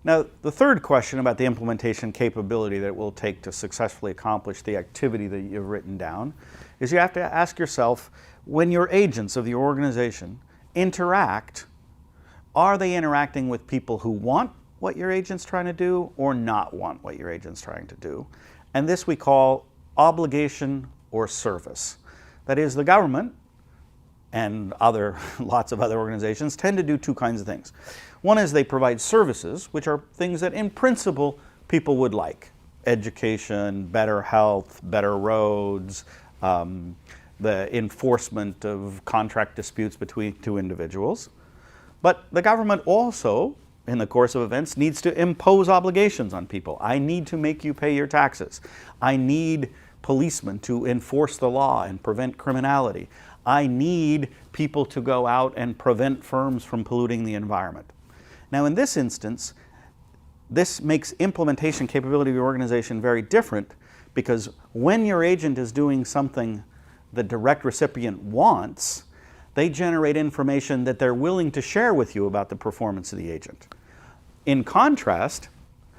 Now, the third question about the implementation capability that it will take to successfully accomplish the activity that you've written down is you have to ask yourself, when your agents of the organization interact, are they interacting with people who want what your agent's trying to do or not want what your agent's trying to do? And this we call obligation or service. That is, the government and lots of other organizations tend to do two kinds of things. One is they provide services, which are things that in principle people would like. Education, better health, better roads, the enforcement of contract disputes between two individuals. But the government also, in the course of events, needs to impose obligations on people. I need to make you pay your taxes. I need policemen to enforce the law and prevent criminality. I need people to go out and prevent firms from polluting the environment. Now, in this instance, this makes implementation capability of your organization very different, because when your agent is doing something the direct recipient wants, they generate information that they're willing to share with you about the performance of the agent. In contrast,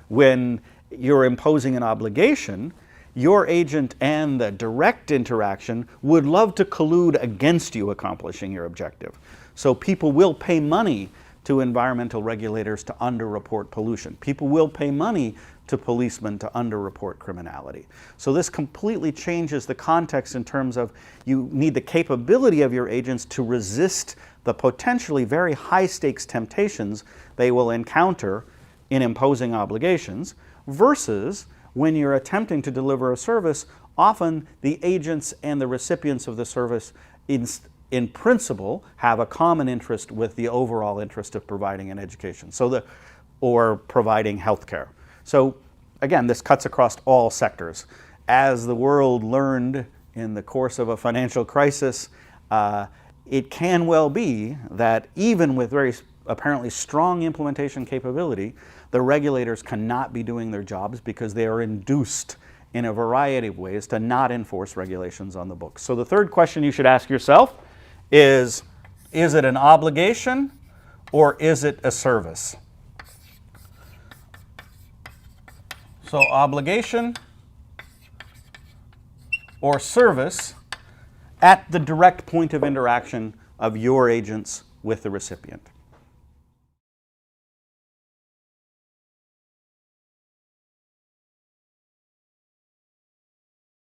when you're imposing an obligation, your agent and the direct interaction would love to collude against you accomplishing your objective. So people will pay money to environmental regulators to underreport pollution. People will pay money to policemen to underreport criminality. So this completely changes the context in terms of you need the capability of your agents to resist the potentially very high-stakes temptations they will encounter in imposing obligations, versus when you're attempting to deliver a service, often the agents and the recipients of the service in principle have a common interest with the overall interest of providing an education, or providing health care. So again, this cuts across all sectors. As the world learned in the course of a financial crisis, it can well be that even with very apparently strong implementation capability, the regulators cannot be doing their jobs because they are induced in a variety of ways to not enforce regulations on the books. So the third question you should ask yourself is it an obligation or is it a service? So obligation or service at the direct point of interaction of your agents with the recipient.